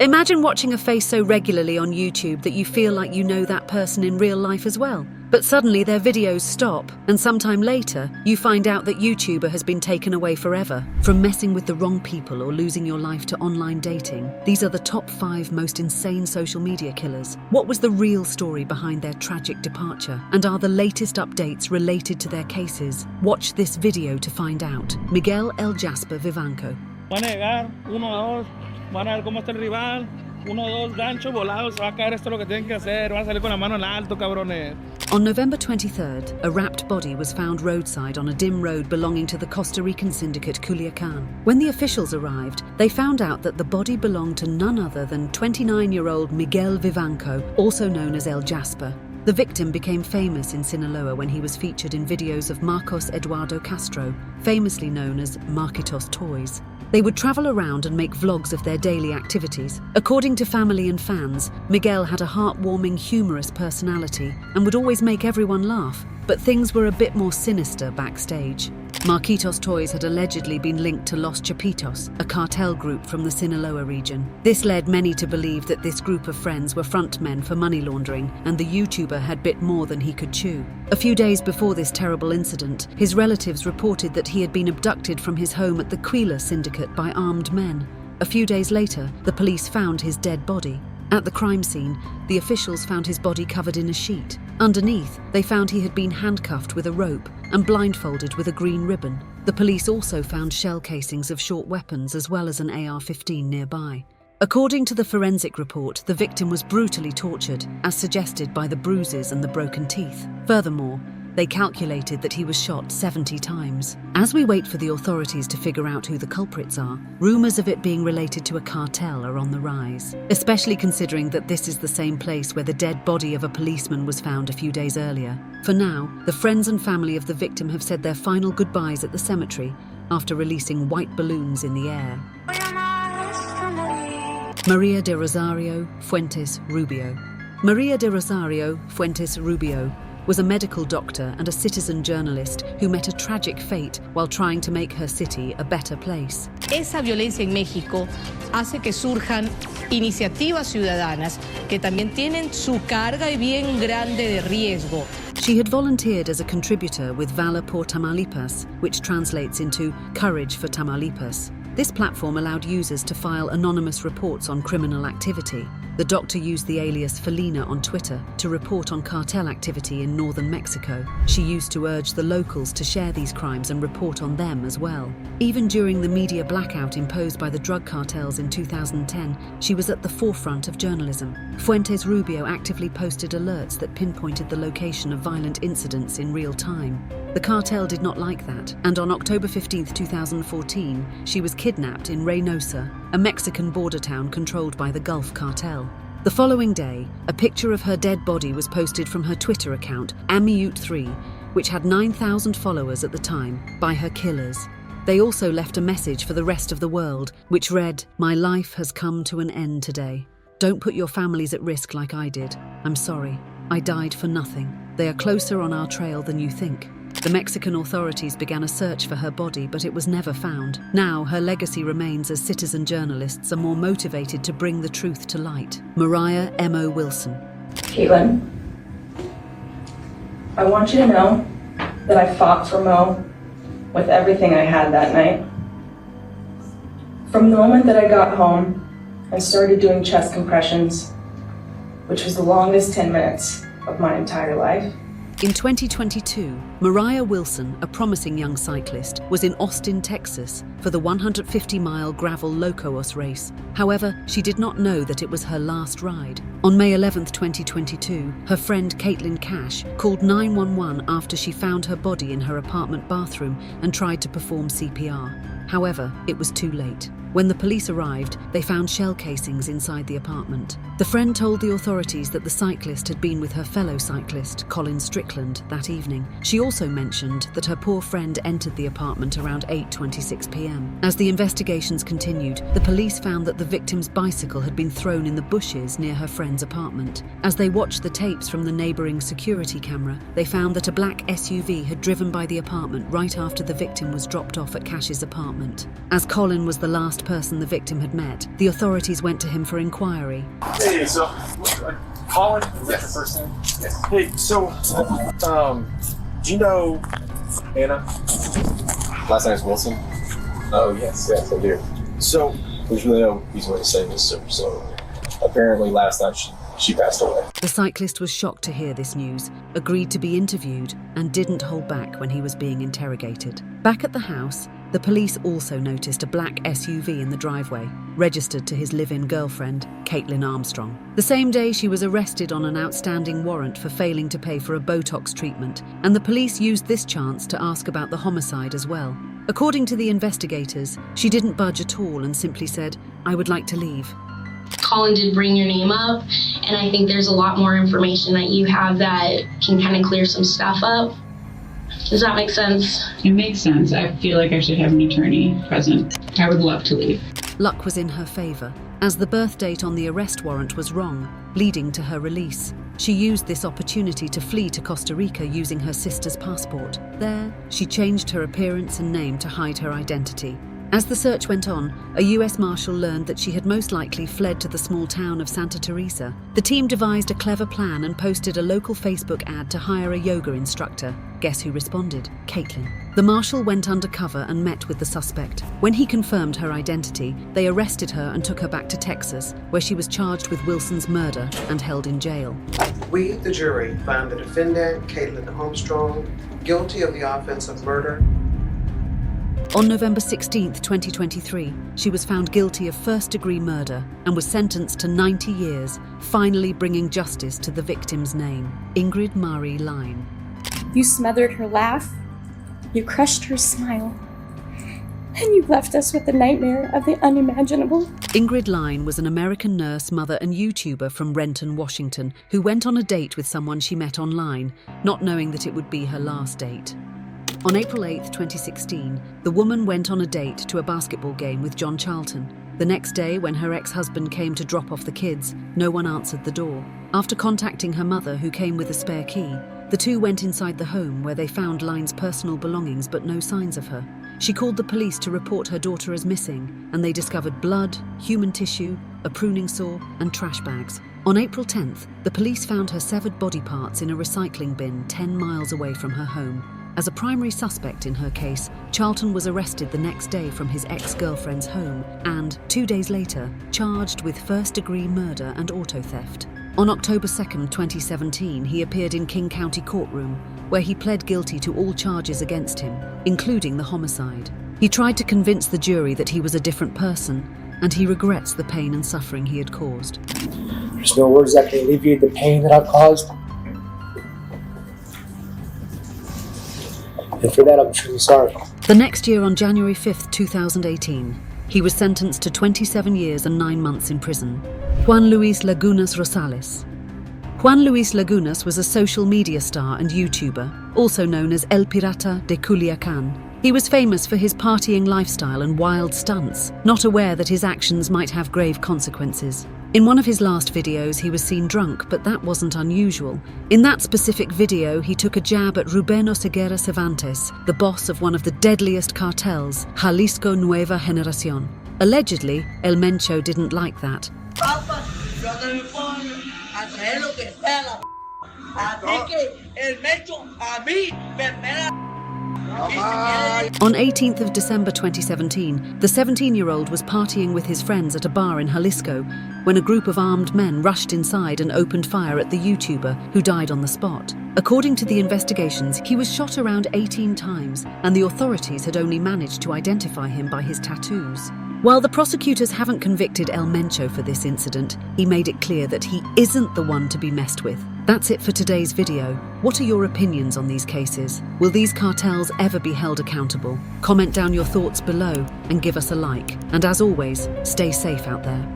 Imagine watching a face so regularly on YouTube that you feel like you know that person in real life as well. But suddenly their videos stop, and sometime later, you find out that YouTuber has been taken away forever. From messing with the wrong people or losing your life to online dating, these are the top 5 most insane social media killers. What was the real story behind their tragic departure? And are the latest updates related to their cases? Watch this video to find out. Miguel El Jasper Vivanco. Van a llegar, 1, 2, van a ver cómo está el rival, 1, 2, gancho, volado, se va a caer esto lo que tienen que hacer, van a salir con la mano en alto, cabrones. On November 23rd, a wrapped body was found roadside on a dim road belonging to the Costa Rican syndicate Culiacan. When the officials arrived, they found out that the body belonged to none other than 29-year-old Miguel Vivanco, also known as El Jasper. The victim became famous in Sinaloa when he was featured in videos of Marcos Eduardo Castro, famously known as Marquitos Toys. They would travel around and make vlogs of their daily activities. According to family and fans, Miguel had a heartwarming, humorous personality and would always make everyone laugh, but things were a bit more sinister backstage. Marquitos Toys had allegedly been linked to Los Chapitos, a cartel group from the Sinaloa region. This led many to believe that this group of friends were frontmen for money laundering, and the YouTuber had bit more than he could chew. A few days before this terrible incident, his relatives reported that he had been abducted from his home at the Quila syndicate by armed men. A few days later, the police found his dead body. At the crime scene, the officials found his body covered in a sheet. Underneath, they found he had been handcuffed with a rope and blindfolded with a green ribbon. The police also found shell casings of short weapons as well as an AR-15 nearby. According to the forensic report, the victim was brutally tortured, as suggested by the bruises and the broken teeth. Furthermore, they calculated that he was shot 70 times. As we wait for the authorities to figure out who the culprits are, rumors of it being related to a cartel are on the rise, especially considering that this is the same place where the dead body of a policeman was found a few days earlier. For now, the friends and family of the victim have said their final goodbyes at the cemetery after releasing white balloons in the air. Maria de Rosario Fuentes Rubio. Maria de Rosario Fuentes Rubio was a medical doctor and a citizen journalist who met a tragic fate while trying to make her city a better place. Esa violencia en México hace que surjan iniciativas ciudadanas que también tienen su carga y bien grande de riesgo. She had volunteered as a contributor with Valor por Tamaulipas, which translates into Courage for Tamaulipas. This platform allowed users to file anonymous reports on criminal activity. The doctor used the alias Felina on Twitter to report on cartel activity in northern Mexico. She used to urge the locals to share these crimes and report on them as well. Even during the media blackout imposed by the drug cartels in 2010, she was at the forefront of journalism. Fuentes Rubio actively posted alerts that pinpointed the location of violent incidents in real time. The cartel did not like that, and on October 15, 2014, she was kidnapped in Reynosa, a Mexican border town controlled by the Gulf Cartel. The following day, a picture of her dead body was posted from her Twitter account, Amiute3, which had 9,000 followers at the time, by her killers. They also left a message for the rest of the world, which read, "My life has come to an end today. Don't put your families at risk like I did. I'm sorry. I died for nothing. They are closer on our trail than you think." The Mexican authorities began a search for her body, but it was never found. Now, her legacy remains as citizen journalists are more motivated to bring the truth to light. Mariah M.O. Wilson. Caitlin, I want you to know that I fought for Mo with everything I had that night. From the moment that I got home and started doing chest compressions, which was the longest 10 minutes of my entire life. In 2022, Mariah Wilson, a promising young cyclist, was in Austin, Texas, for the 150-mile gravel Locoos race. However, she did not know that it was her last ride. On May 11, 2022, her friend Caitlin Cash called 911 after she found her body in her apartment bathroom and tried to perform CPR. However, it was too late. When the police arrived, they found shell casings inside the apartment. The friend told the authorities that the cyclist had been with her fellow cyclist, Colin Strickland, that evening. She also mentioned that her poor friend entered the apartment around 8:26 p.m. As the investigations continued, the police found that the victim's bicycle had been thrown in the bushes near her friend's apartment. As they watched the tapes from the neighbouring security camera, they found that a black SUV had driven by the apartment right after the victim was dropped off at Cash's apartment. apartment. As Colin was the last person the victim had met, the authorities went to him for inquiry. Hey, so Colin, is that your first name? Yes. Hey, so do you know Anna? Last name's Wilson. Oh yes, I do. So there's really no easy way to say this, sir. So apparently last night she passed away. The cyclist was shocked to hear this news, agreed to be interviewed, and didn't hold back when he was being interrogated. Back at the house, the police also noticed a black SUV in the driveway, registered to his live-in girlfriend, Caitlin Armstrong. The same day, she was arrested on an outstanding warrant for failing to pay for a Botox treatment, and the police used this chance to ask about the homicide as well. According to the investigators, she didn't budge at all and simply said, "I would like to leave." Colin did bring your name up, and I think there's a lot more information that you have that can kind of clear some stuff up. Does that make sense? It makes sense. I feel like I should have an attorney present. I would love to leave. Luck was in her favour, as the birth date on the arrest warrant was wrong, leading to her release. She used this opportunity to flee to Costa Rica using her sister's passport. There, she changed her appearance and name to hide her identity. As the search went on, a US Marshal learned that she had most likely fled to the small town of Santa Teresa. The team devised a clever plan and posted a local Facebook ad to hire a yoga instructor. Guess who responded? Caitlin. The Marshal went undercover and met with the suspect. When he confirmed her identity, they arrested her and took her back to Texas, where she was charged with Wilson's murder and held in jail. We, the jury, found the defendant, Caitlin Armstrong, guilty of the offense of murder. On November 16, 2023, she was found guilty of first-degree murder and was sentenced to 90 years, finally bringing justice to the victim's name, Ingrid Marie Line. You smothered her laugh, you crushed her smile, and you left us with the nightmare of the unimaginable. Ingrid Line was an American nurse, mother and YouTuber from Renton, Washington, who went on a date with someone she met online, not knowing that it would be her last date. On April 8, 2016, the woman went on a date to a basketball game with John Charlton. The next day, when her ex-husband came to drop off the kids, no one answered the door. After contacting her mother, who came with a spare key, the two went inside the home where they found Line's personal belongings but no signs of her. She called the police to report her daughter as missing, and they discovered blood, human tissue, a pruning saw, and trash bags. On April 10th, the police found her severed body parts in a recycling bin 10 miles away from her home. As a primary suspect in her case, Charlton was arrested the next day from his ex-girlfriend's home and, 2 days later, charged with first-degree murder and auto theft. On October 2, 2017, he appeared in King County courtroom, where he pled guilty to all charges against him, including the homicide. He tried to convince the jury that he was a different person, and he regrets the pain and suffering he had caused. There's no words that can alleviate the pain that I've caused. And for that, I'm truly sorry. The next year, on January 5, 2018, he was sentenced to 27 years and 9 months in prison. Juan Luis Lagunas Rosales. Juan Luis Lagunas was a social media star and YouTuber, also known as El Pirata de Culiacán. He was famous for his partying lifestyle and wild stunts, not aware that his actions might have grave consequences. In one of his last videos, he was seen drunk, but that wasn't unusual. In that specific video, he took a jab at Rubén Oseguera Cervantes, the boss of one of the deadliest cartels, Jalisco Nueva Generación. Allegedly, El Mencho didn't like that. On 18th of December 2017, the 17-year-old was partying with his friends at a bar in Jalisco when a group of armed men rushed inside and opened fire at the YouTuber, who died on the spot. According to the investigations, he was shot around 18 times, and the authorities had only managed to identify him by his tattoos. While the prosecutors haven't convicted El Mencho for this incident, he made it clear that he isn't the one to be messed with. That's it for today's video. What are your opinions on these cases? Will these cartels ever be held accountable? Comment down your thoughts below and give us a like. And as always, stay safe out there.